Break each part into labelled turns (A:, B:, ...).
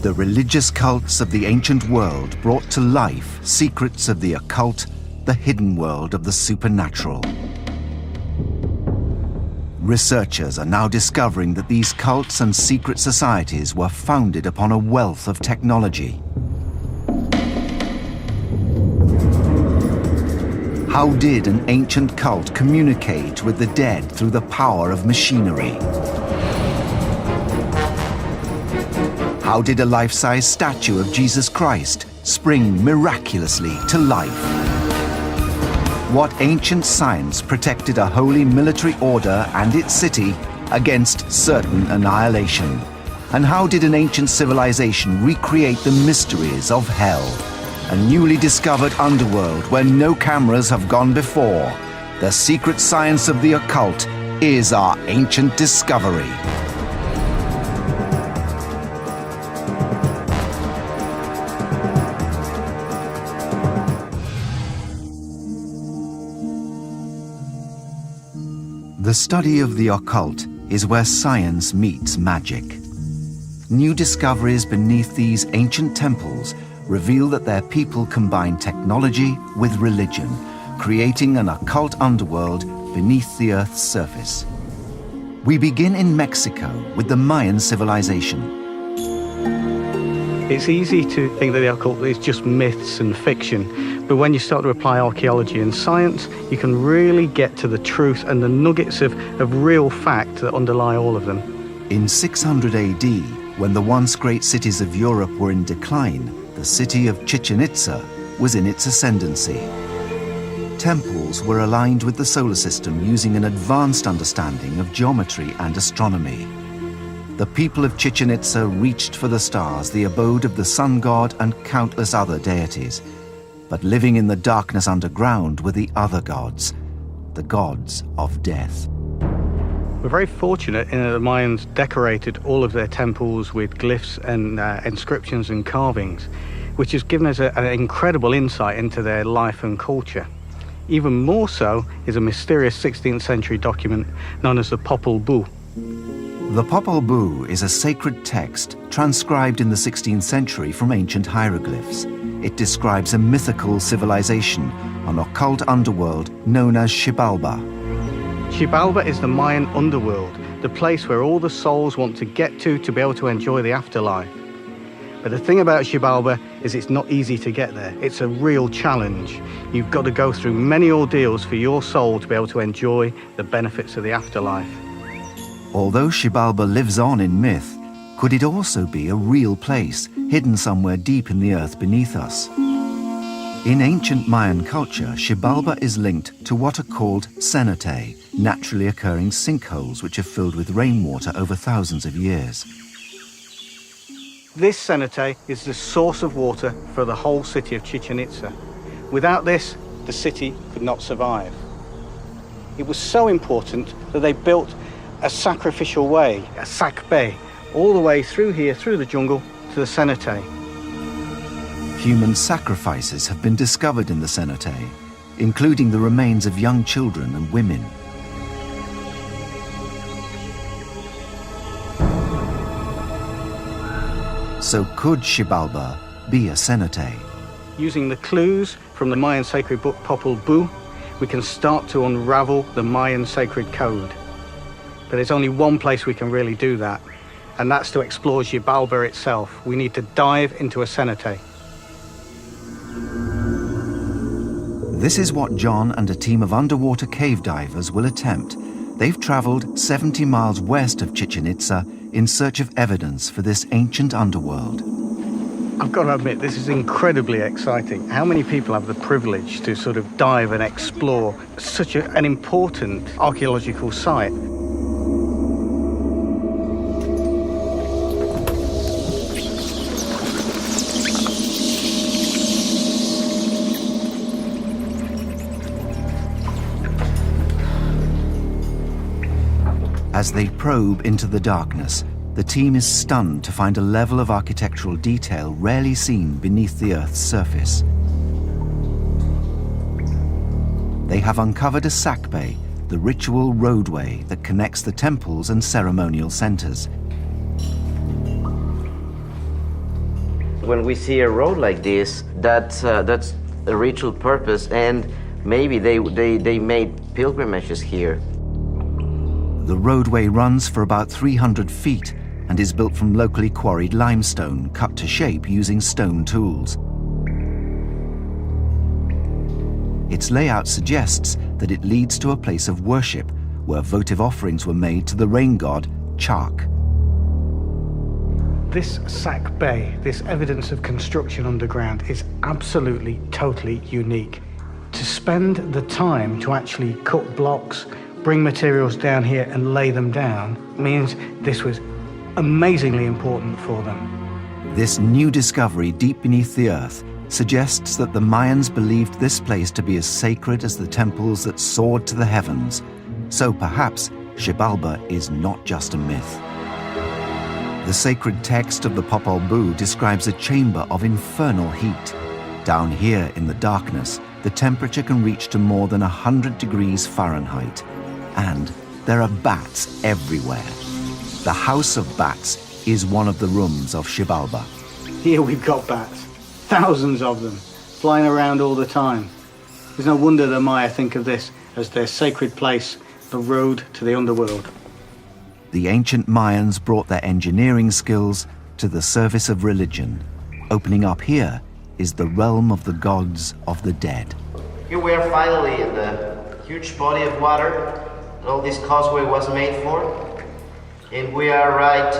A: The religious cults of the ancient world brought to life secrets of the occult, the hidden world of the supernatural. Researchers are now discovering that these cults and secret societies were founded upon a wealth of technology. How did an ancient cult communicate with the dead through the power of machinery? How did a life-size statue of Jesus Christ spring miraculously to life? What ancient science protected a holy military order and its city against certain annihilation? And how did an ancient civilization recreate the mysteries of hell? A newly discovered underworld where no cameras have gone before. The secret science of the occult is our ancient discovery. The study of the occult is where science meets magic. New discoveries beneath these ancient temples reveal that their people combine technology with religion, creating an occult underworld beneath the Earth's surface. We begin in Mexico with the Mayan civilization.
B: It's easy to think that the occult is just myths and fiction, but when you start to apply archaeology and science, you can really get to the truth and the nuggets of real fact that underlie all of them.
A: In 600 AD, when the once great cities of Europe were in decline, the city of Chichen Itza was in its ascendancy. Temples were aligned with the solar system using an advanced understanding of geometry and astronomy. The people of Chichen Itza reached for the stars, the abode of the sun god and countless other deities. But living in the darkness underground were the other gods, the gods of death.
B: We're very fortunate in that the Mayans decorated all of their temples with glyphs and inscriptions and carvings, which has given us an incredible insight into their life and culture. Even more so is a mysterious 16th century document known as the Popol Vuh.
A: The Popol Vuh is a sacred text transcribed in the 16th century from ancient hieroglyphs. It describes a mythical civilization, an occult underworld known as Xibalba.
B: Xibalba is the Mayan underworld, the place where all the souls want to get to be able to enjoy the afterlife. But the thing about Xibalba is it's not easy to get there. It's a real challenge. You've got to go through many ordeals for your soul to be able to enjoy the benefits of the afterlife.
A: Although Xibalba lives on in myth, could it also be a real place, hidden somewhere deep in the earth beneath us? In ancient Mayan culture, Xibalba is linked to what are called cenote, naturally occurring sinkholes which are filled with rainwater over thousands of years.
B: This cenote is the source of water for the whole city of Chichen Itza. Without this, the city could not survive. It was so important that they built a sacrificial way, a sakbe, all the way through here, through the jungle, to the cenote.
A: Human sacrifices have been discovered in the cenote, including the remains of young children and women. So could Xibalba be a cenote?
B: Using the clues from the Mayan sacred book Popol Vuh, we can start to unravel the Mayan sacred code. But there's only one place we can really do that, and that's to explore Xibalba itself. We need to dive into a cenote.
A: This is what John and a team of underwater cave divers will attempt. They've traveled 70 miles west of Chichen Itza in search of evidence for this ancient underworld.
B: I've got to admit, this is incredibly exciting. How many people have the privilege to sort of dive and explore such an important archaeological site?
A: As they probe into the darkness, the team is stunned to find a level of architectural detail rarely seen beneath the Earth's surface. They have uncovered a sakbe, the ritual roadway that connects the temples and ceremonial centers.
C: When we see a road like this, that's a ritual purpose, and maybe they made pilgrimages here.
A: The roadway runs for about 300 feet and is built from locally quarried limestone cut to shape using stone tools. Its layout suggests that it leads to a place of worship where votive offerings were made to the rain god, Chark.
B: This sack bay, this evidence of construction underground, is absolutely, totally unique. To spend the time to actually cut blocks, bring materials down here and lay them down means this was amazingly important for them.
A: This new discovery deep beneath the earth suggests that the Mayans believed this place to be as sacred as the temples that soared to the heavens. So perhaps Xibalba is not just a myth. The sacred text of the Popol Vuh describes a chamber of infernal heat. Down here in the darkness, the temperature can reach to more than 100 degrees Fahrenheit. And there are bats everywhere. The House of Bats is one of the rooms of Xibalba.
B: Here we've got bats, thousands of them, flying around all the time. There's no wonder the Maya think of this as their sacred place, the road to the underworld.
A: The ancient Mayans brought their engineering skills to the service of religion. Opening up here is the realm of the gods of the dead.
C: Here we are finally in the huge body of water that all this causeway was made for. And we are right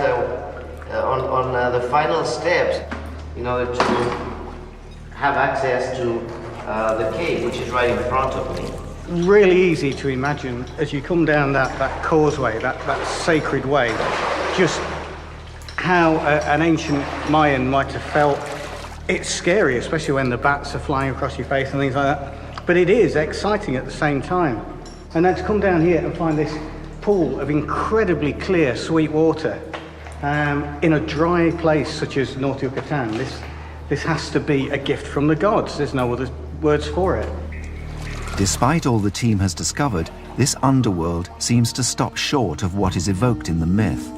C: on the final steps in order to have access to the cave, which is right in front of me.
B: Really easy to imagine as you come down that causeway, that sacred way, just how an ancient Mayan might have felt. It's scary, especially when the bats are flying across your face and things like that. But it is exciting at the same time. And then to come down here and find this pool of incredibly clear, sweet water in a dry place such as North Yucatan, this has to be a gift from the gods. There's no other words for it.
A: Despite all the team has discovered, this underworld seems to stop short of what is evoked in the myth.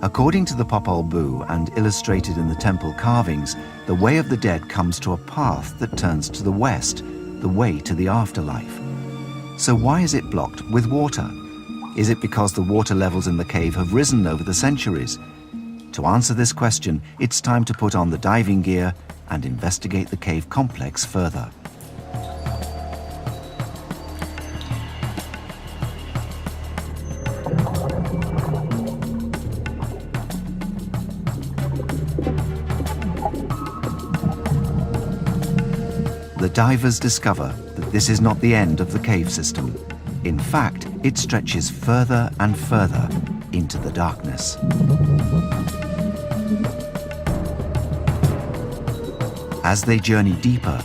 A: According to the Popol Vuh and illustrated in the temple carvings, the way of the dead comes to a path that turns to the west, the way to the afterlife. So why is it blocked with water? Is it because the water levels in the cave have risen over the centuries? To answer this question, it's time to put on the diving gear and investigate the cave complex further. The divers discover that this is not the end of the cave system. In fact, it stretches further and further into the darkness. As they journey deeper,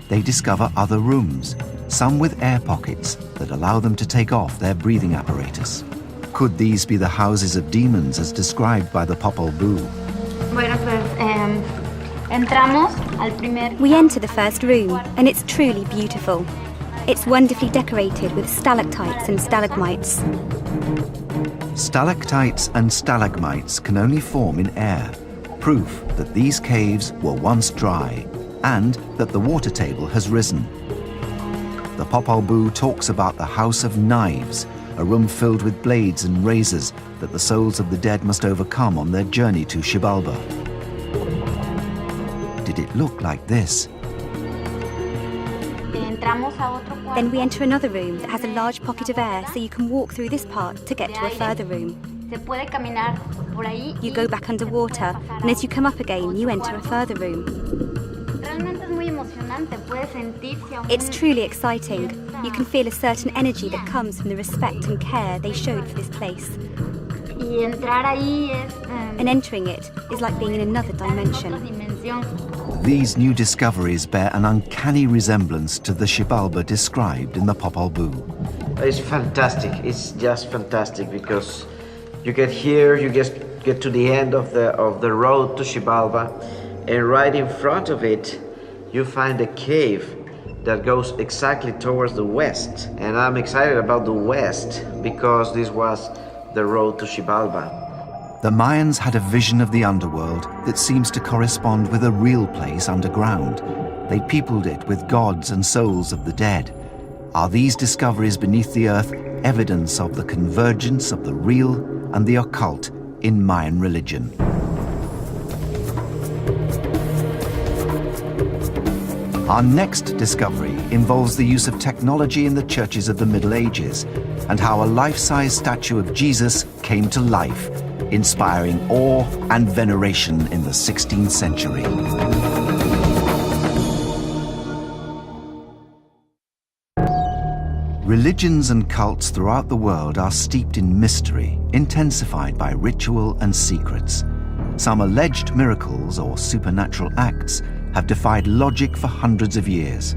A: they discover other rooms, some with air pockets that allow them to take off their breathing apparatus. Could these be the houses of demons as described by the Popol Vuh?
D: We enter the first room, and it's truly beautiful. It's wonderfully decorated with stalactites and stalagmites.
A: Stalactites and stalagmites can only form in air, proof that these caves were once dry and that the water table has risen. The Popol Vuh talks about the House of Knives, a room filled with blades and razors that the souls of the dead must overcome on their journey to Xibalba. Did it look like this?
D: Then we enter another room that has a large pocket of air, so you can walk through this part to get to a further room. You go back underwater, and as you come up again, you enter a further room. It's truly exciting. You can feel a certain energy that comes from the respect and care they showed for this place. And entering it is like being in another dimension.
A: These new discoveries bear an uncanny resemblance to the Xibalba described in the Popol Vuh.
C: It's fantastic. It's just fantastic because you get here, you just get to the end of the road to Xibalba, and right in front of it, you find a cave that goes exactly towards the west. And I'm excited about the west because this was the road to Xibalba.
A: The Mayans had a vision of the underworld that seems to correspond with a real place underground. They peopled it with gods and souls of the dead. Are these discoveries beneath the earth evidence of the convergence of the real and the occult in Mayan religion? Our next discovery involves the use of technology in the churches of the Middle Ages and how a life-size statue of Jesus came to life, inspiring awe and veneration in the 16th century. Religions and cults throughout the world are steeped in mystery, intensified by ritual and secrets. Some alleged miracles or supernatural acts have defied logic for hundreds of years.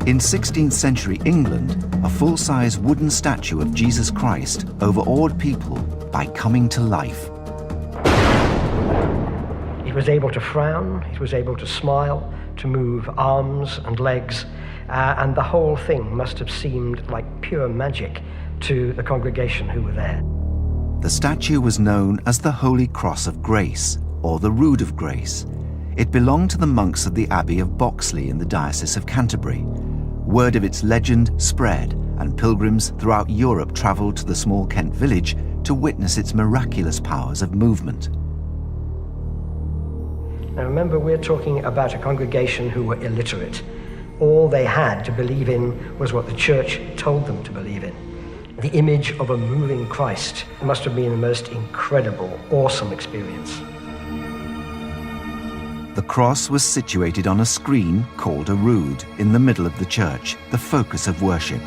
A: In 16th century England, a full-size wooden statue of Jesus Christ overawed people by coming to life.
E: It was able to frown, it was able to smile, to move arms and legs, and the whole thing must have seemed like pure magic to the congregation who were there.
A: The statue was known as the Holy Cross of Grace, or the Rood of Grace. It belonged to the monks of the Abbey of Boxley in the Diocese of Canterbury. Word of its legend spread, and pilgrims throughout Europe travelled to the small Kent village to witness its miraculous powers of movement.
E: Now remember, we're talking about a congregation who were illiterate. All they had to believe in was what the church told them to believe in. The image of a moving Christ must have been the most incredible, awesome experience.
A: The cross was situated on a screen called a rood in the middle of the church, the focus of worship.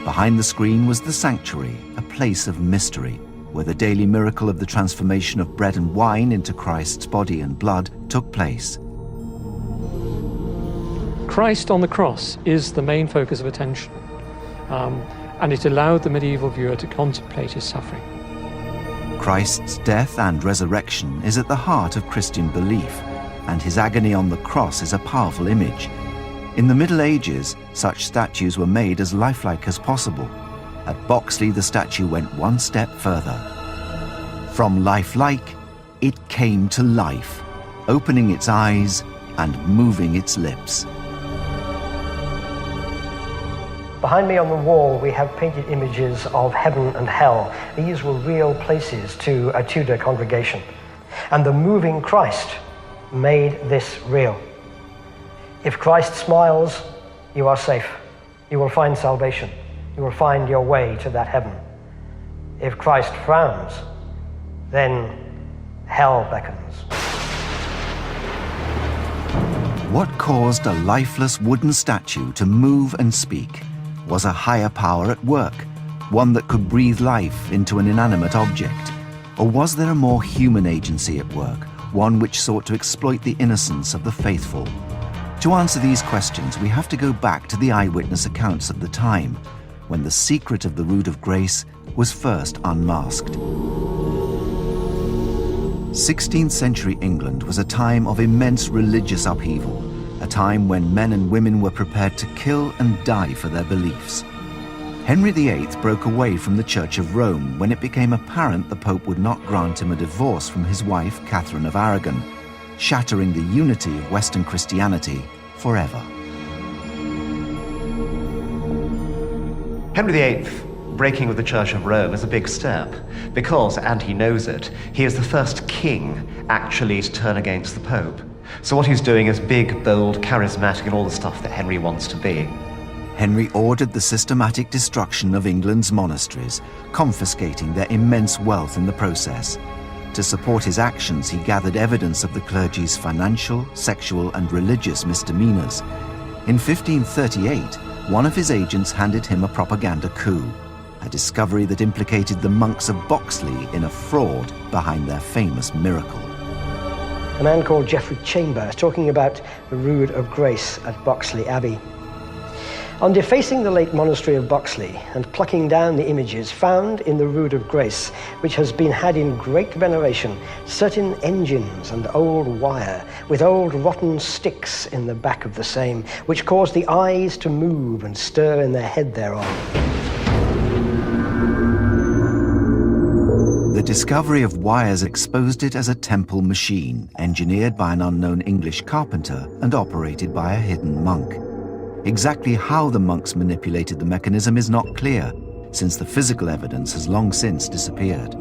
A: Behind the screen was the sanctuary, a place of mystery, where the daily miracle of the transformation of bread and wine into Christ's body and blood took place.
F: Christ on the cross is the main focus of attention, and it allowed the medieval viewer to contemplate his suffering.
A: Christ's death and resurrection is at the heart of Christian belief, and his agony on the cross is a powerful image. In the Middle Ages, such statues were made as lifelike as possible. At Boxley, the statue went one step further. From lifelike, it came to life, opening its eyes and moving its lips.
E: Behind me on the wall, we have painted images of heaven and hell. These were real places to a Tudor congregation. And the moving Christ made this real. If Christ smiles, you are safe. You will find salvation. You will find your way to that heaven. If Christ frowns, then hell beckons.
A: What caused a lifeless wooden statue to move and speak was a higher power at work, one that could breathe life into an inanimate object. Or was there a more human agency at work, one which sought to exploit the innocence of the faithful? To answer these questions, we have to go back to the eyewitness accounts of the time, when the secret of the Rood of Grace was first unmasked. 16th century England was a time of immense religious upheaval, a time when men and women were prepared to kill and die for their beliefs. Henry VIII broke away from the Church of Rome when it became apparent the Pope would not grant him a divorce from his wife, Catherine of Aragon, shattering the unity of Western Christianity forever.
G: Henry VIII breaking with the Church of Rome is a big step because, and he knows it, he is the first king actually to turn against the Pope. So what he's doing is big, bold, charismatic, and all the stuff that Henry wants to be.
A: Henry ordered the systematic destruction of England's monasteries, confiscating their immense wealth in the process. To support his actions, he gathered evidence of the clergy's financial, sexual, and religious misdemeanors. In 1538, one of his agents handed him a propaganda coup, a discovery that implicated the monks of Boxley in a fraud behind their famous miracle.
E: A man called Geoffrey Chambers talking about the Rood of Grace at Boxley Abbey. On defacing the late monastery of Boxley and plucking down the images found in the Rood of Grace, which has been had in great veneration, certain engines and old wire, with old rotten sticks in the back of the same, which caused the eyes to move and stir in their head thereon.
A: The discovery of wires exposed it as a temple machine, engineered by an unknown English carpenter and operated by a hidden monk. Exactly how the monks manipulated the mechanism is not clear, since the physical evidence has long since disappeared.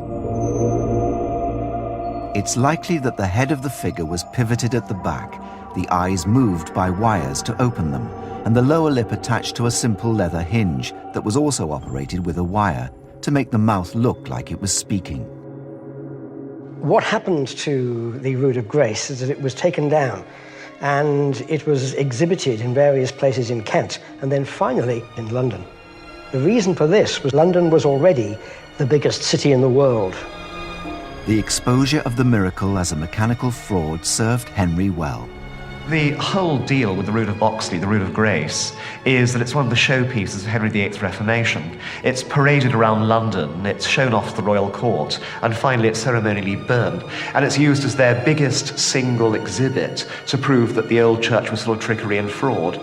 A: It's likely that the head of the figure was pivoted at the back, the eyes moved by wires to open them, and the lower lip attached to a simple leather hinge that was also operated with a wire to make the mouth look like it was speaking.
E: What happened to the Rood of Grace is that it was taken down and it was exhibited in various places in Kent and then finally in London. The reason for this was London was already the biggest city in the world.
A: The exposure of the miracle as a mechanical fraud served Henry well.
G: The whole deal with the Rood of Boxley, the Rood of Grace, is that it's one of the showpieces of Henry VIII's Reformation. It's paraded around London, it's shown off the royal court, and finally it's ceremonially burned. And it's used as their biggest single exhibit to prove that the old church was full of trickery and fraud.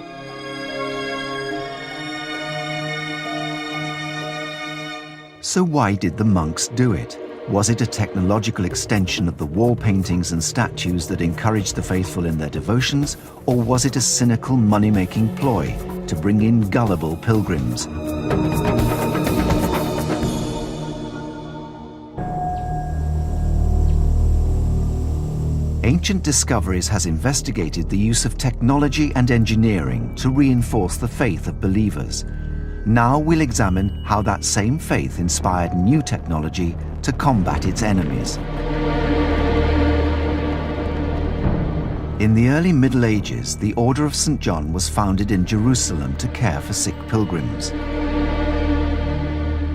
A: So why did the monks do it? Was it a technological extension of the wall paintings and statues that encouraged the faithful in their devotions, or was it a cynical money-making ploy to bring in gullible pilgrims? Ancient Discoveries has investigated the use of technology and engineering to reinforce the faith of believers. Now we'll examine how that same faith inspired new technology to combat its enemies. In the early Middle Ages, the Order of St. John was founded in Jerusalem to care for sick pilgrims.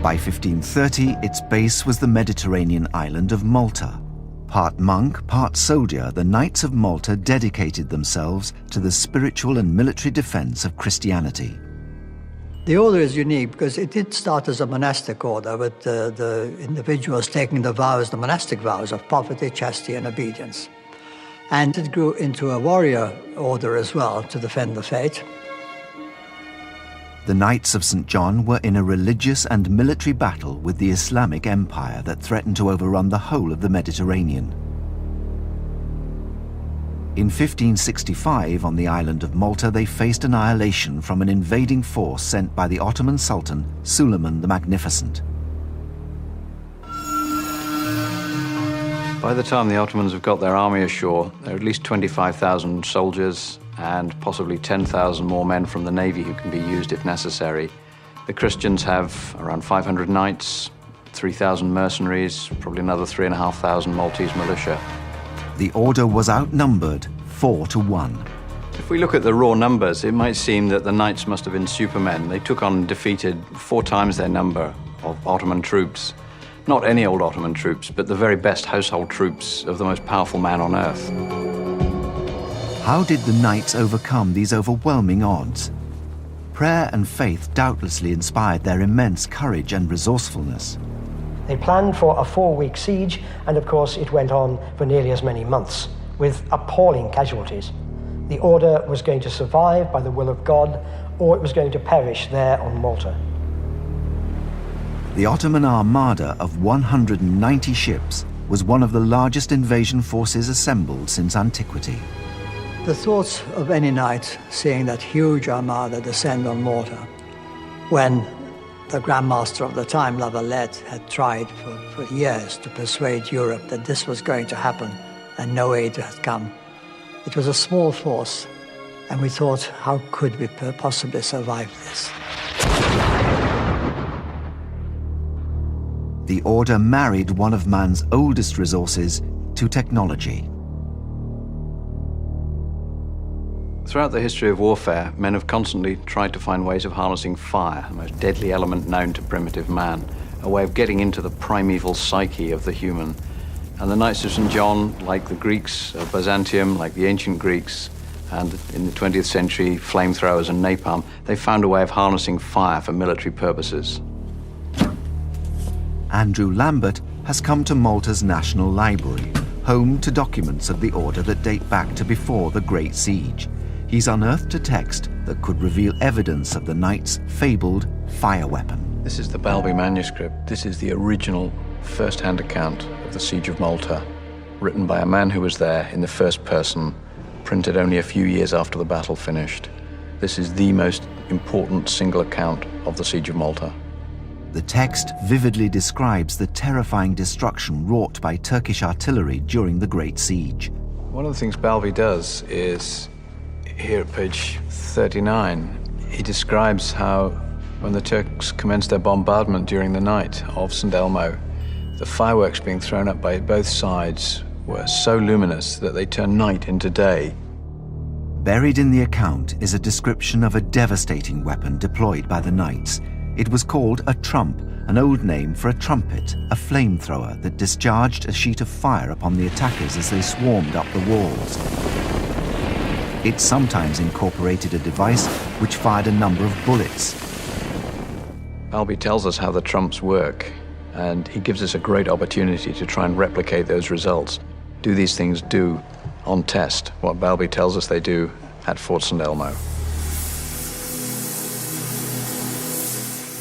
A: By 1530, its base was the Mediterranean island of Malta. Part monk, part soldier, the Knights of Malta dedicated themselves to the spiritual and military defense of Christianity.
H: The order is unique because it did start as a monastic order with the individuals taking the vows, the monastic vows of poverty, chastity, and obedience. And it grew into a warrior order as well to defend the faith.
A: The Knights of St. John were in a religious and military battle with the Islamic Empire that threatened to overrun the whole of the Mediterranean. In 1565, on the island of Malta, they faced annihilation from an invading force sent by the Ottoman Sultan, Suleiman the Magnificent.
I: By the time the Ottomans have got their army ashore, there are at least 25,000 soldiers and possibly 10,000 more men from the navy who can be used if necessary. The Christians have around 500 knights, 3,000 mercenaries, probably another 3,500 Maltese militia.
A: The order was outnumbered 4-1.
I: If we look at the raw numbers, it might seem that the knights must have been supermen. They took on and defeated 4 times their number of Ottoman troops. Not any old Ottoman troops, but the very best household troops of the most powerful man on earth.
A: How did the knights overcome these overwhelming odds? Prayer and faith doubtlessly inspired their immense courage and resourcefulness.
E: They planned for a 4-week siege, and of course it went on for nearly as many months, with appalling casualties. The order was going to survive by the will of God, or it was going to perish there on Malta.
A: The Ottoman armada of 190 ships was one of the largest invasion forces assembled since antiquity.
H: The thoughts of any knight seeing that huge armada descend on Malta, when the Grand Master of the time, La Valette, had tried for years to persuade Europe that this was going to happen and no aid had come. It was a small force, and we thought, how could we possibly survive this?
A: The order married one of man's oldest resources to technology.
I: Throughout the history of warfare, men have constantly tried to find ways of harnessing fire, the most deadly element known to primitive man, a way of getting into the primeval psyche of the human. And the Knights of St. John, like the Greeks of Byzantium, like the ancient Greeks, and in the 20th century, flamethrowers and napalm, they found a way of harnessing fire for military purposes.
A: Andrew Lambert has come to Malta's National Library, home to documents of the order that date back to before the Great Siege. He's unearthed a text that could reveal evidence of the Knights' fabled fire weapon.
I: This is the Balby manuscript. This is the original first-hand account of the Siege of Malta, written by a man who was there in the first person, printed only a few years after the battle finished. This is the most important single account of the Siege of Malta.
A: The text vividly describes the terrifying destruction wrought by Turkish artillery during the Great Siege.
I: One of the things Balbi does is, here at page 39, he describes how when the Turks commenced their bombardment during the night of St. Elmo, the fireworks being thrown up by both sides were so luminous that they turned night into day.
A: Buried in the account is a description of a devastating weapon deployed by the knights. It was called a trump, an old name for a trumpet, a flamethrower that discharged a sheet of fire upon the attackers as they swarmed up the walls. It sometimes incorporated a device which fired a number of bullets.
I: Balbi tells us how the trumps work, and he gives us a great opportunity to try and replicate those results. Do these things do on test what Balbi tells us they do at Fort St. Elmo?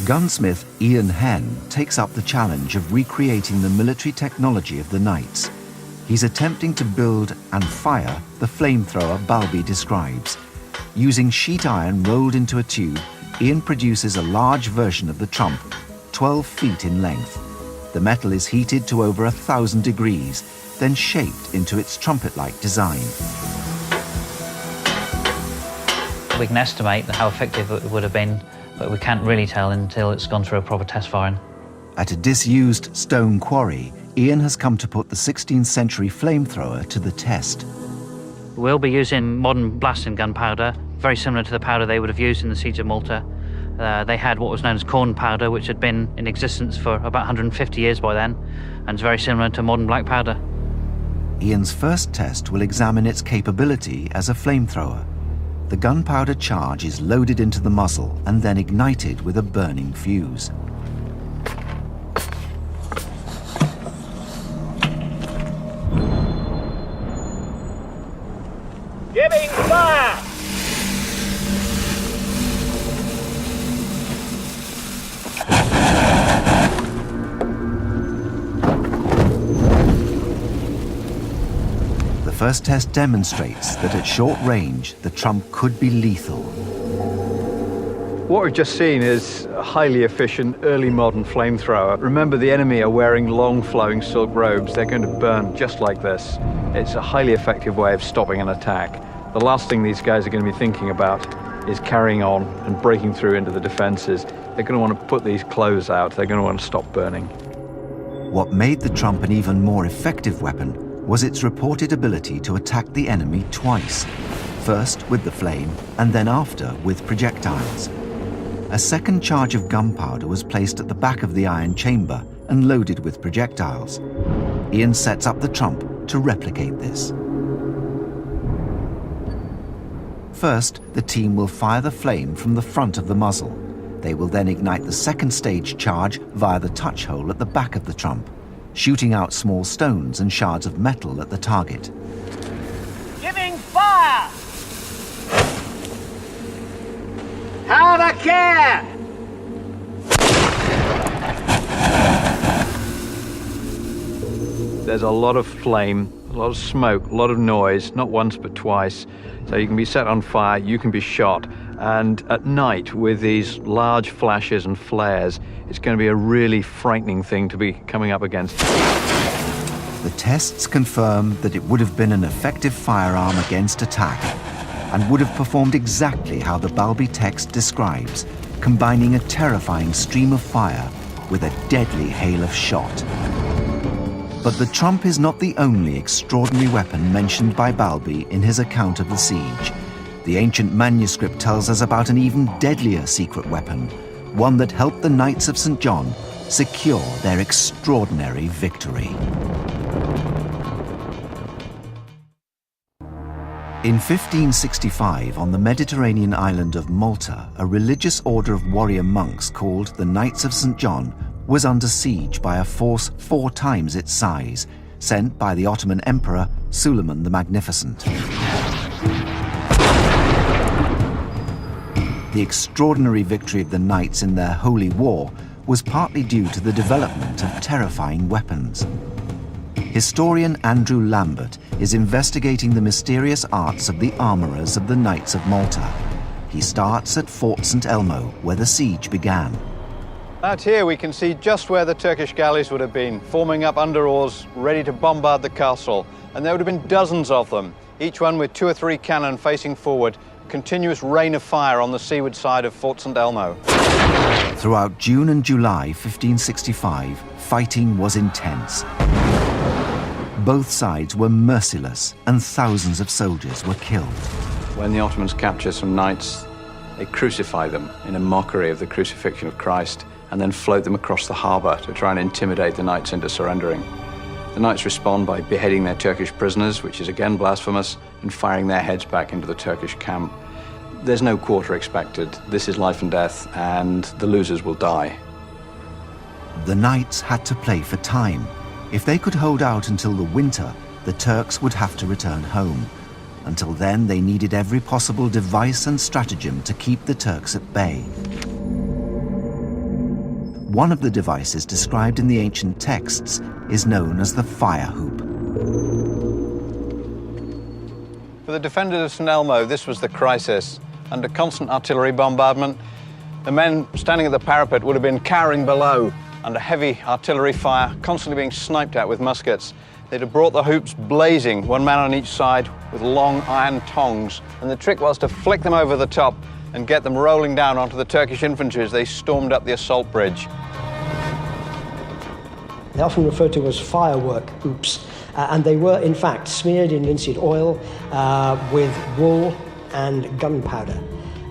A: Gunsmith Ian Henn takes up the challenge of recreating the military technology of the knights. He's attempting to build and fire the flamethrower Balbi describes. Using sheet iron rolled into a tube, Ian produces a large version of the trump, 12 feet in length. The metal is heated to over 1,000 degrees, then shaped into its trumpet-like design.
J: We can estimate how effective it would have been, but we can't really tell until it's gone through a proper test firing.
A: At a disused stone quarry, Ian has come to put the 16th century flamethrower to the test.
J: We'll be using modern blasting gunpowder, very similar to the powder they would have used in the Siege of Malta. They had what was known as corn powder, which had been in existence for about 150 years by then, and it's very similar to modern black powder.
A: Ian's first test will examine its capability as a flamethrower. The gunpowder charge is loaded into the muzzle and then ignited with a burning fuse.
K: Giving fire!
A: The first test demonstrates that at short range, the trump could be lethal.
I: What we've just seen is a highly efficient early modern flamethrower. Remember, the enemy are wearing long flowing silk robes. They're going to burn just like this. It's a highly effective way of stopping an attack. The last thing these guys are going to be thinking about is carrying on and breaking through into the defenses. They're going to want to put these clothes out. They're going to want to stop burning.
A: What made the trump an even more effective weapon was its reported ability to attack the enemy twice, first with the flame and then after with projectiles. A second charge of gunpowder was placed at the back of the iron chamber and loaded with projectiles. Ian sets up the trump to replicate this. First, the team will fire the flame from the front of the muzzle. They will then ignite the second stage charge via the touch hole at the back of the trump, shooting out small stones and shards of metal at the target.
K: Giving fire! Have a care!
I: There's a lot of flame, a lot of smoke, a lot of noise, not once but twice. So you can be set on fire, you can be shot. And at night, with these large flashes and flares, it's going to be a really frightening thing to be coming up against.
A: The tests confirm that it would have been an effective firearm against attack and would have performed exactly how the Balbi text describes, combining a terrifying stream of fire with a deadly hail of shot. But the trump is not the only extraordinary weapon mentioned by Balbi in his account of the siege. The ancient manuscript tells us about an even deadlier secret weapon, one that helped the Knights of St. John secure their extraordinary victory. In 1565, on the Mediterranean island of Malta, a religious order of warrior monks called the Knights of St. John was under siege by a force 4 times its size, sent by the Ottoman Emperor Suleiman the Magnificent. The extraordinary victory of the Knights in their holy war was partly due to the development of terrifying weapons. Historian Andrew Lambert is investigating the mysterious arts of the armourers of the Knights of Malta. He starts at Fort St Elmo, where the siege began.
I: Out here we can see just where the Turkish galleys would have been, forming up under oars, ready to bombard the castle. And there would have been dozens of them, each one with 2 or 3 cannon facing forward, continuous rain of fire on the seaward side of Fort St Elmo.
A: Throughout June and July 1565, fighting was intense. Both sides were merciless, and thousands of soldiers were killed.
I: When the Ottomans capture some knights, they crucify them in a mockery of the crucifixion of Christ, and then float them across the harbour to try and intimidate the knights into surrendering. The knights respond by beheading their Turkish prisoners, which is again blasphemous, and firing their heads back into the Turkish camp. There's no quarter expected. This is life and death, and the losers will die.
A: The knights had to play for time. If they could hold out until the winter, the Turks would have to return home. Until then, they needed every possible device and stratagem to keep the Turks at bay. One of the devices described in the ancient texts is known as the fire hoop.
I: For the defenders of St Elmo, this was the crisis. Under constant artillery bombardment, the men standing at the parapet would have been cowering below under heavy artillery fire, constantly being sniped at with muskets. They'd have brought the hoops blazing, 1 man on each side, with long iron tongs. And the trick was to flick them over the top and get them rolling down onto the Turkish infantry as they stormed up the assault bridge.
E: They're often referred to as firework hoops, and they were in fact smeared in linseed oil with wool and gunpowder.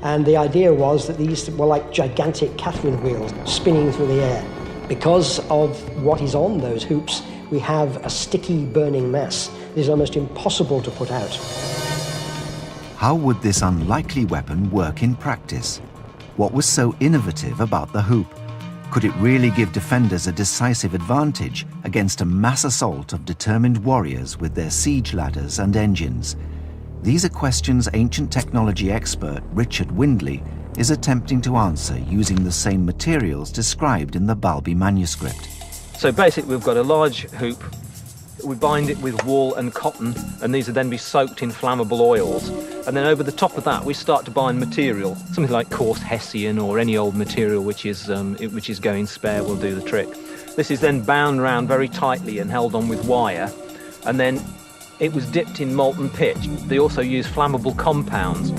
E: And the idea was that these were like gigantic Catherine wheels spinning through the air. Because of what is on those hoops, we have a sticky burning mass. It is almost impossible to put out.
A: How would this unlikely weapon work in practice? What was so innovative about the hoop? Could it really give defenders a decisive advantage against a mass assault of determined warriors with their siege ladders and engines? These are questions ancient technology expert Richard Windley is attempting to answer using the same materials described in the Balbi manuscript.
L: So basically we've got a large hoop, we bind it with wool and cotton, and these would then be soaked in flammable oils. And then over the top of that we start to bind material, something like coarse hessian or any old material which is going spare will do the trick. This is then bound round very tightly and held on with wire, and then it was dipped in molten pitch. They also use flammable compounds.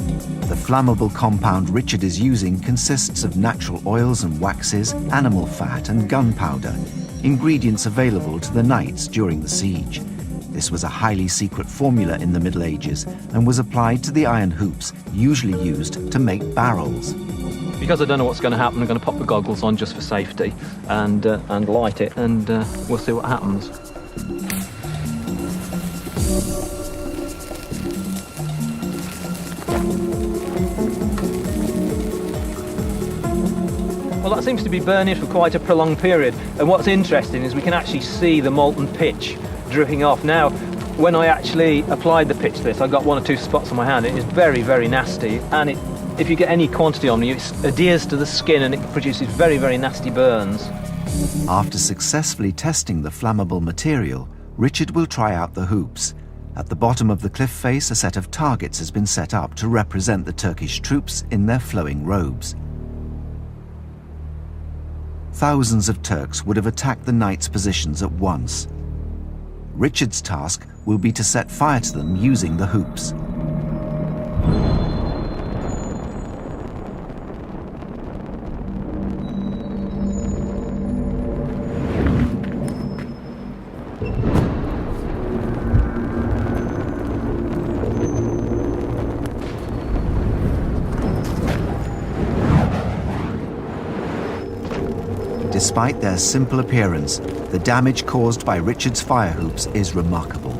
A: The flammable compound Richard is using consists of natural oils and waxes, animal fat and gunpowder, ingredients available to the knights during the siege. This was a highly secret formula in the Middle Ages and was applied to the iron hoops usually used to make barrels.
L: Because I don't know what's going to happen, I'm going to pop the goggles on just for safety and light it, and we'll see what happens. Well, that seems to be burning for quite a prolonged period, and what's interesting is we can actually see the molten pitch dripping off. Now, when I actually applied the pitch to this, I got 1 or 2 spots on my hand. It is very, very nasty, and if you get any quantity on you, it adheres to the skin and it produces very, very nasty burns.
A: After successfully testing the flammable material, Richard will try out the hoops. At the bottom of the cliff face, a set of targets has been set up to represent the Turkish troops in their flowing robes. Thousands of Turks would have attacked the knights' positions at once. Richard's task will be to set fire to them using the hoops. Despite their simple appearance, the damage caused by Richard's fire hoops is remarkable,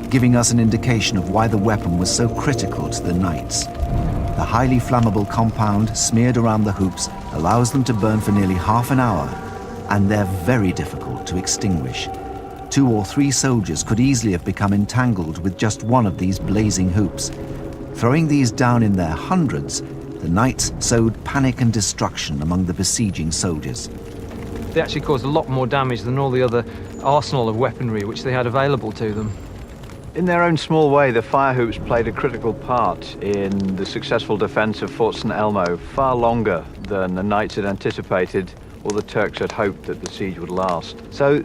A: giving us an indication of why the weapon was so critical to the knights. The highly flammable compound smeared around the hoops allows them to burn for nearly half an hour, and they're very difficult to extinguish. 2 or 3 soldiers could easily have become entangled with just one of these blazing hoops. Throwing these down in their hundreds, the knights sowed panic and destruction among the besieging soldiers.
L: they actually caused a lot more damage than all the other arsenal of weaponry which they had available to them.
I: In their own small way, the fire hoops played a critical part in the successful defense of Fort St. Elmo, far longer than the Knights had anticipated or the Turks had hoped that the siege would last. So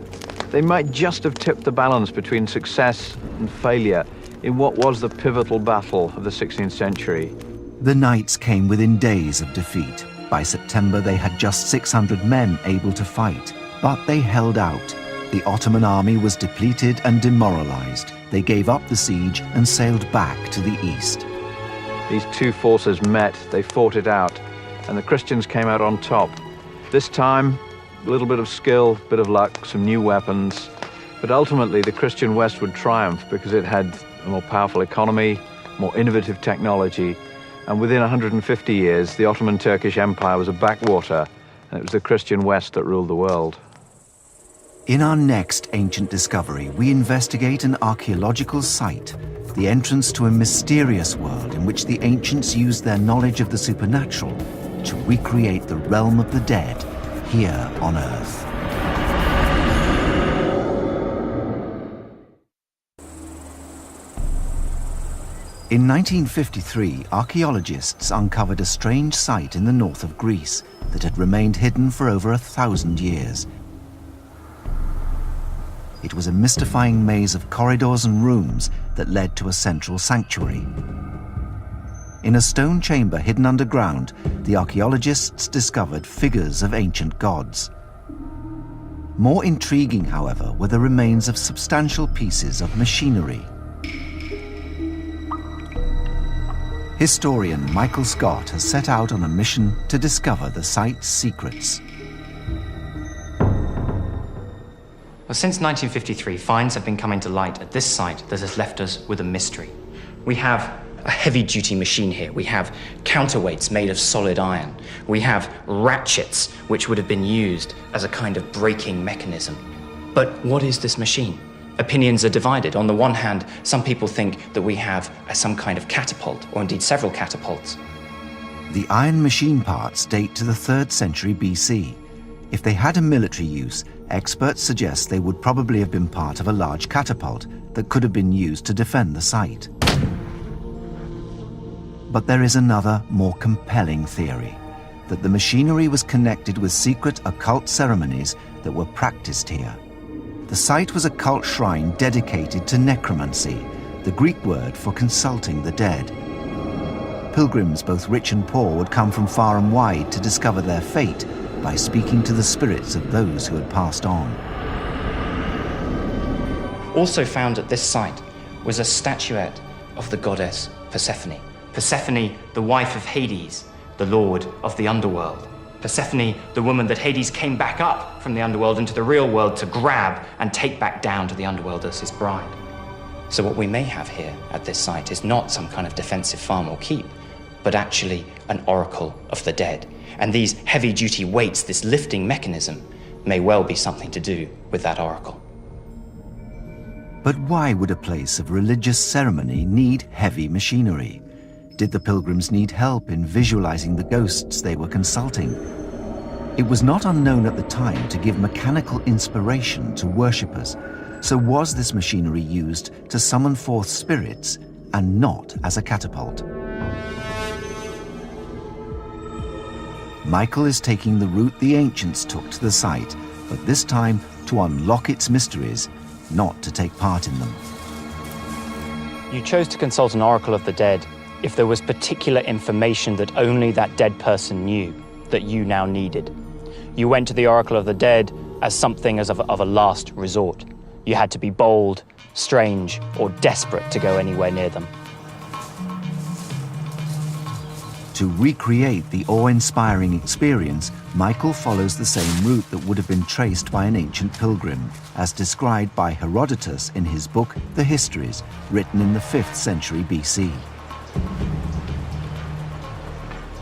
I: they might just have tipped the balance between success and failure in what was the pivotal battle of the 16th century.
A: The Knights came within days of defeat. By September, they had just 600 men able to fight, but they held out. The Ottoman army was depleted and demoralized. They gave up the siege and sailed back to the east.
I: These two forces met, they fought it out, and the Christians came out on top. This time, a little bit of skill, bit of luck, some new weapons, but ultimately the Christian West would triumph because it had a more powerful economy, more innovative technology, and within 150 years, the Ottoman Turkish Empire was a backwater, and it was the Christian West that ruled the world.
A: In our next ancient discovery, we investigate an archaeological site, the entrance to a mysterious world in which the ancients used their knowledge of the supernatural to recreate the realm of the dead here on Earth. In 1953, archaeologists uncovered a strange site in the north of Greece that had remained hidden for over 1,000 years. It was a mystifying maze of corridors and rooms that led to a central sanctuary. In a stone chamber hidden underground, the archaeologists discovered figures of ancient gods. More intriguing, however, were the remains of substantial pieces of machinery. Historian Michael Scott has set out on a mission to discover the site's secrets.
M: Well, since 1953, finds have been coming to light at this site that has left us with a mystery. We have a heavy-duty machine here. We have counterweights made of solid iron. We have ratchets, which would have been used as a kind of braking mechanism. But what is this machine? Opinions are divided. On the one hand, some people think that we have some kind of catapult, or indeed several catapults.
A: The iron machine parts date to the 3rd century BC. If they had a military use, experts suggest they would probably have been part of a large catapult that could have been used to defend the site. But there is another, more compelling theory, that the machinery was connected with secret occult ceremonies that were practiced here. The site was a cult shrine dedicated to necromancy, the Greek word for consulting the dead. Pilgrims, both rich and poor, would come from far and wide to discover their fate by speaking to the spirits of those who had passed on.
M: Also found at this site was a statuette of the goddess Persephone. Persephone, the wife of Hades, the lord of the underworld. Persephone, the woman that Hades came back up from the underworld into the real world to grab and take back down to the underworld as his bride. So what we may have here at this site is not some kind of defensive farm or keep, but actually an oracle of the dead. And these heavy-duty weights, this lifting mechanism, may well be something to do with that oracle.
A: But why would a place of religious ceremony need heavy machinery? Did the pilgrims need help in visualizing the ghosts they were consulting? It was not unknown at the time to give mechanical inspiration to worshippers. So was this machinery used to summon forth spirits and not as a catapult? Michael is taking the route the ancients took to the site, but this time to unlock its mysteries, not to take part in them.
M: You chose to consult an oracle of the dead if there was particular information that only that dead person knew that you now needed. You went to the oracle of the dead as something of a last resort. You had to be bold, strange, or desperate to go anywhere near them.
A: To recreate the awe-inspiring experience, Michael follows the same route that would have been traced by an ancient pilgrim, as described by Herodotus in his book, The Histories, written in the 5th century BC.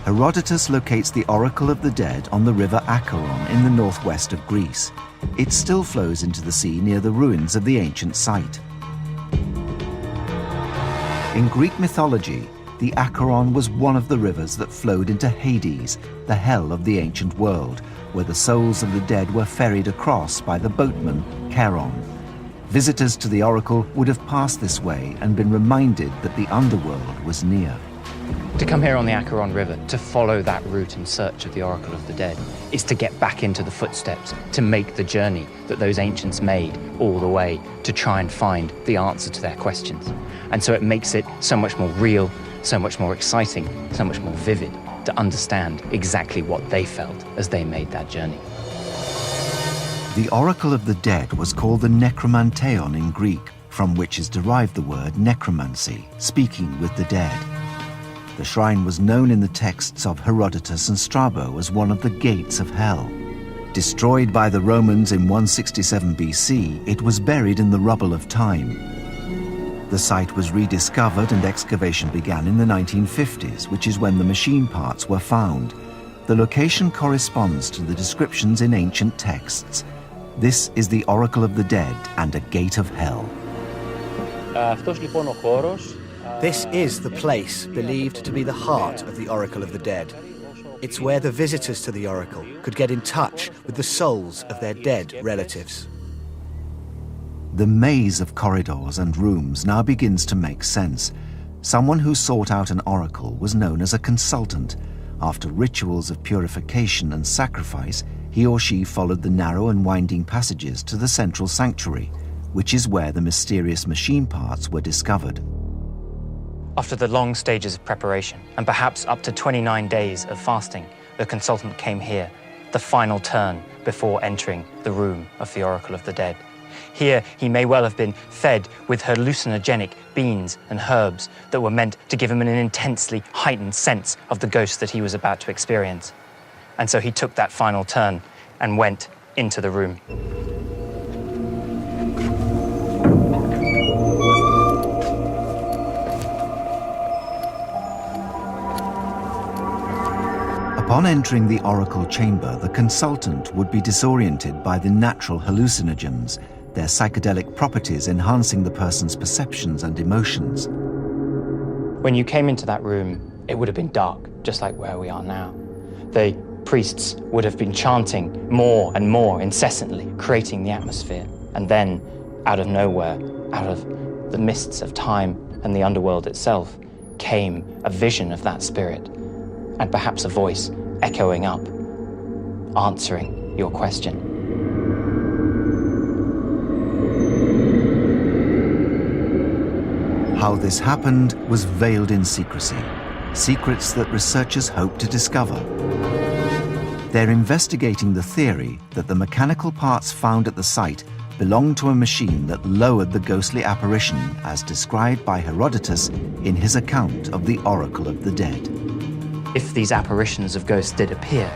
A: Herodotus locates the Oracle of the Dead on the river Acheron in the northwest of Greece. It still flows into the sea near the ruins of the ancient site. In Greek mythology, the Acheron was one of the rivers that flowed into Hades, the hell of the ancient world, where the souls of the dead were ferried across by the boatman Charon. Visitors to the oracle would have passed this way and been reminded that the underworld was near.
M: To come here on the Acheron River, to follow that route in search of the Oracle of the Dead, is to get back into the footsteps, to make the journey that those ancients made all the way to try and find the answer to their questions. And so it makes it so much more real, so much more exciting, so much more vivid to understand exactly what they felt as they made that journey.
A: The Oracle of the Dead was called the Necromanteon in Greek, from which is derived the word necromancy, speaking with the dead. The shrine was known in the texts of Herodotus and Strabo as one of the gates of hell. Destroyed by the Romans in 167 BC, it was buried in the rubble of time. The site was rediscovered and excavation began in the 1950s, which is when the machine parts were found. The location corresponds to the descriptions in ancient texts. This is the Oracle of the Dead and a gate of hell.
N: This is the place believed to be the heart of the Oracle of the Dead. It's where the visitors to the Oracle could get in touch with the souls of their dead relatives.
A: The maze of corridors and rooms now begins to make sense. Someone who sought out an oracle was known as a consultant. After rituals of purification and sacrifice, he or she followed the narrow and winding passages to the central sanctuary, which is where the mysterious machine parts were discovered.
M: After the long stages of preparation, and perhaps up to 29 days of fasting, the consultant came here, the final turn before entering the room of the Oracle of the Dead. Here, he may well have been fed with hallucinogenic beans and herbs that were meant to give him an intensely heightened sense of the ghost that he was about to experience. And so he took that final turn and went into the room.
A: Upon entering the oracle chamber, the consultant would be disoriented by the natural hallucinogens, their psychedelic properties enhancing the person's perceptions and emotions.
M: When you came into that room, it would have been dark, just like where we are now. The priests would have been chanting more and more incessantly, creating the atmosphere. And then, out of nowhere, out of the mists of time and the underworld itself, came a vision of that spirit, and perhaps a voice echoing up, answering your question.
A: How this happened was veiled in secrecy, secrets that researchers hope to discover. They're investigating the theory that the mechanical parts found at the site belonged to a machine that lowered the ghostly apparition as described by Herodotus in his account of the Oracle of the Dead.
M: If these apparitions of ghosts did appear,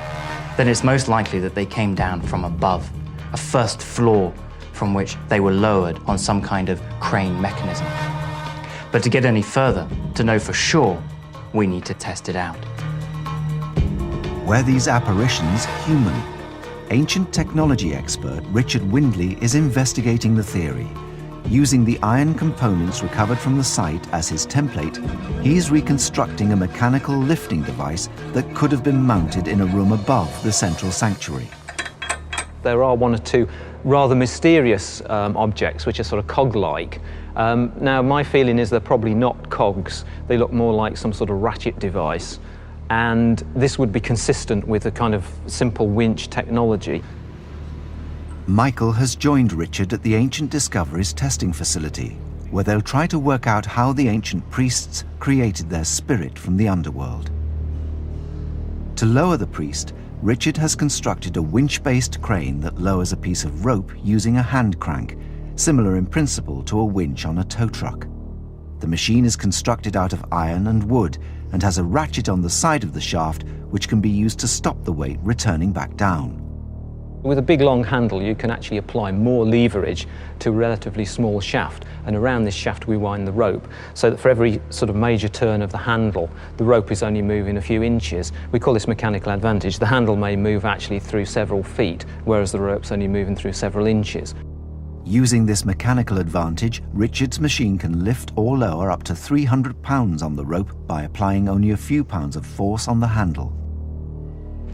M: then it's most likely that they came down from above, a first floor from which they were lowered on some kind of crane mechanism. But to get any further, to know for sure, we need to test it out.
A: Were these apparitions human? Ancient technology expert Richard Windley is investigating the theory. Using the iron components recovered from the site as his template, he's reconstructing a mechanical lifting device that could have been mounted in a room above the central sanctuary.
L: There are one or two rather mysterious objects which are sort of cog-like. Now, my feeling is they're probably not cogs. They look more like some sort of ratchet device. And this would be consistent with a kind of simple winch technology.
A: Michael has joined Richard at the Ancient Discoveries testing facility, where they'll try to work out how the ancient priests created their spirit from the underworld. To lower the priest, Richard has constructed a winch-based crane that lowers a piece of rope using a hand crank, similar in principle to a winch on a tow truck. The machine is constructed out of iron and wood and has a ratchet on the side of the shaft which can be used to stop the weight returning back down.
L: With a big long handle, you can actually apply more leverage to a relatively small shaft, and around this shaft we wind the rope, so that for every sort of major turn of the handle, the rope is only moving a few inches. We call this mechanical advantage. The handle may move actually through several feet, whereas the rope's only moving through several inches.
A: Using this mechanical advantage, Richard's machine can lift or lower up to 300 pounds on the rope by applying only a few pounds of force on the handle.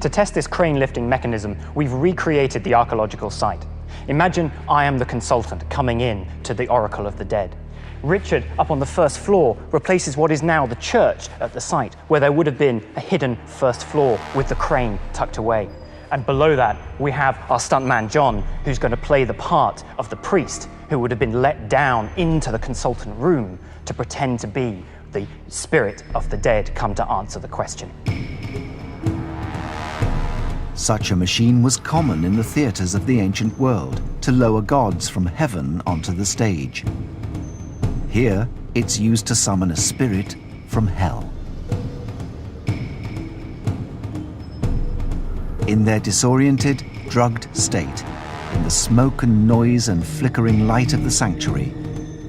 O: To test this crane lifting mechanism, we've recreated the archaeological site. Imagine I am the consultant coming in to the Oracle of the Dead. Richard, up on the first floor, replaces what is now the church at the site, where there would have been a hidden first floor with the crane tucked away. And below that, we have our stuntman, John, who's going to play the part of the priest who would have been let down into the consultant room to pretend to be the spirit of the dead come to answer the question.
A: Such a machine was common in the theatres of the ancient world, to lower gods from heaven onto the stage. Here, it's used to summon a spirit from hell. In their disoriented, drugged state, in the smoke and noise and flickering light of the sanctuary,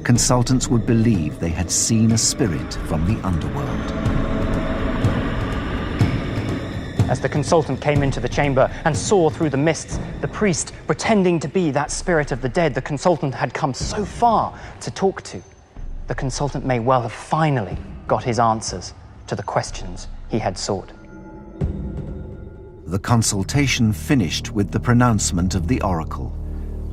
A: consultants would believe they had seen a spirit from the underworld.
O: As the consultant came into the chamber and saw through the mists the priest pretending to be that spirit of the dead the consultant had come so far to talk to, the consultant may well have finally got his answers to the questions he had sought.
A: The consultation finished with the pronouncement of the oracle.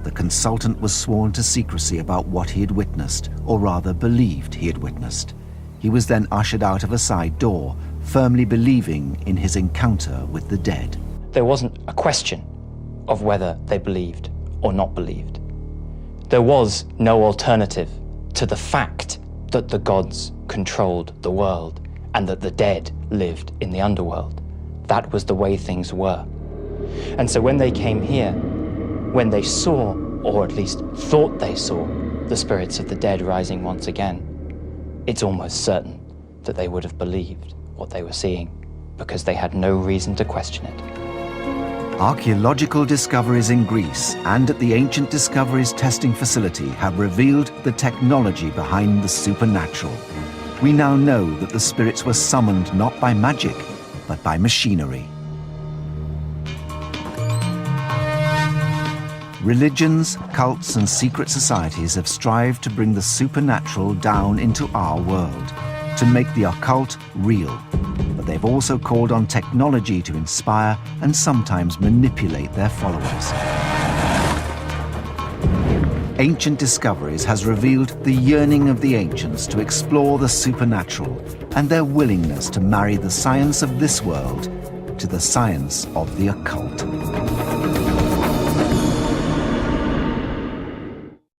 A: The consultant was sworn to secrecy about what he had witnessed, or rather believed he had witnessed. He was then ushered out of a side door, firmly believing in his encounter with the dead.
O: There wasn't a question of whether they believed or not believed. There was no alternative to the fact that the gods controlled the world and that the dead lived in the underworld. That was the way things were. And so when they came here, when they saw, or at least thought they saw, the spirits of the dead rising once again, it's almost certain that they would have believed what they were seeing, because they had no reason to question it.
A: Archaeological discoveries in Greece and at the Ancient Discoveries Testing Facility have revealed the technology behind the supernatural. We now know that the spirits were summoned not by magic, but by machinery. Religions, cults, and secret societies have strived to bring the supernatural down into our world, to make the occult real. But they've also called on technology to inspire and sometimes manipulate their followers. Ancient Discoveries has revealed the yearning of the ancients to explore the supernatural and their willingness to marry the science of this world to the science of the occult.